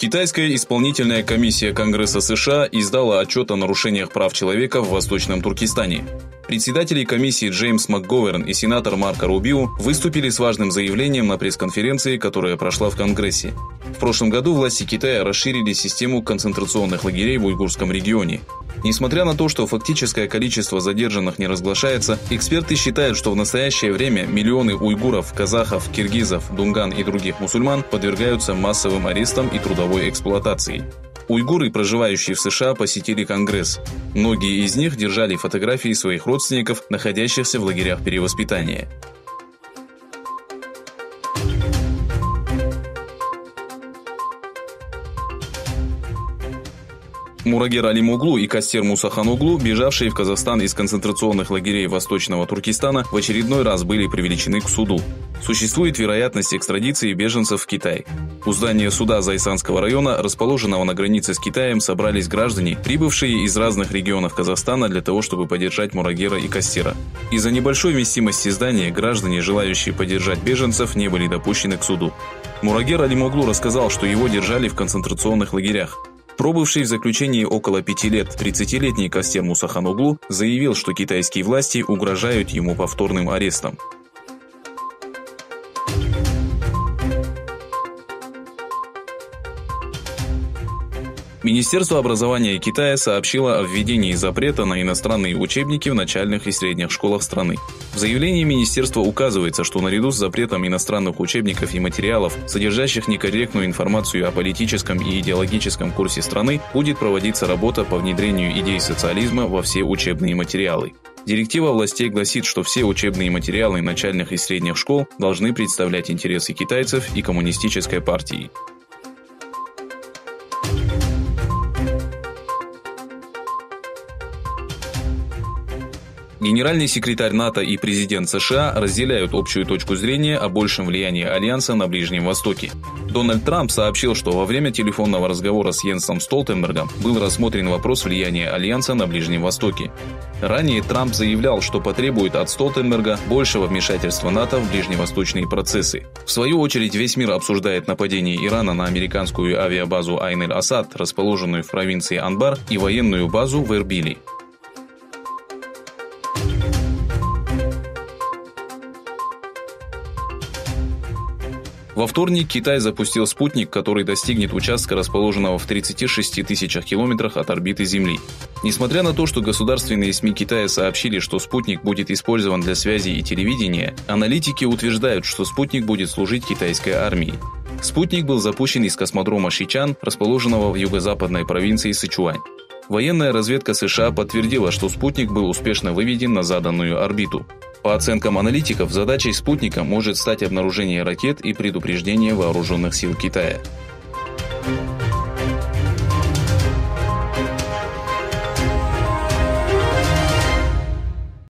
Китайская исполнительная комиссия Конгресса США издала отчет о нарушениях прав человека в Восточном Туркестане. Председатели комиссии Джеймс МакГоверн и сенатор Марко Рубио выступили с важным заявлением на пресс-конференции, которая прошла в Конгрессе. В прошлом году власти Китая расширили систему концентрационных лагерей в уйгурском регионе. Несмотря на то, что фактическое количество задержанных не разглашается, эксперты считают, что в настоящее время миллионы уйгуров, казахов, киргизов, дунган и других мусульман подвергаются массовым арестам и трудовой эксплуатации. Уйгуры, проживающие в США, посетили Конгресс. Многие из них держали фотографии своих родственников, находящихся в лагерях перевоспитания. Мурагер Алимоглу и Кастер Мусаханоглу, бежавшие в Казахстан из концентрационных лагерей Восточного Туркестана, в очередной раз были привлечены к суду. Существует вероятность экстрадиции беженцев в Китай. У здания суда Зайсанского района, расположенного на границе с Китаем, собрались граждане, прибывшие из разных регионов Казахстана для того, чтобы поддержать Мурагера и Кастера. Из-за небольшой вместимости здания граждане, желающие поддержать беженцев, не были допущены к суду. Мурагер Алимоглу рассказал, что его держали в концентрационных лагерях. Пробывший в заключении около 5 лет 30-летний Кастер Мусаханоглу заявил, что китайские власти угрожают ему повторным арестом. Министерство образования Китая сообщило о введении запрета на иностранные учебники в начальных и средних школах страны. В заявлении министерства указывается, что наряду с запретом иностранных учебников и материалов, содержащих некорректную информацию о политическом и идеологическом курсе страны, будет проводиться работа по внедрению идей социализма во все учебные материалы. Директива властей гласит, что все учебные материалы начальных и средних школ должны представлять интересы китайцев и коммунистической партии. Генеральный секретарь НАТО и президент США разделяют общую точку зрения о большем влиянии Альянса на Ближнем Востоке. Дональд Трамп сообщил, что во время телефонного разговора с Йенсом Столтенбергом был рассмотрен вопрос влияния Альянса на Ближнем Востоке. Ранее Трамп заявлял, что потребует от Столтенберга большего вмешательства НАТО в ближневосточные процессы. В свою очередь, весь мир обсуждает нападение Ирана на американскую авиабазу Айн-эль-Асад, расположенную в провинции Анбар, и военную базу в Эрбиле. Во вторник Китай запустил спутник, который достигнет участка, расположенного в 36 тысячах километрах от орбиты Земли. Несмотря на то, что государственные СМИ Китая сообщили, что спутник будет использован для связи и телевидения, аналитики утверждают, что спутник будет служить китайской армии. Спутник был запущен из космодрома Шичан, расположенного в юго-западной провинции Сычуань. Военная разведка США подтвердила, что спутник был успешно выведен на заданную орбиту. По оценкам аналитиков, задачей спутника может стать обнаружение ракет и предупреждение вооруженных сил Китая.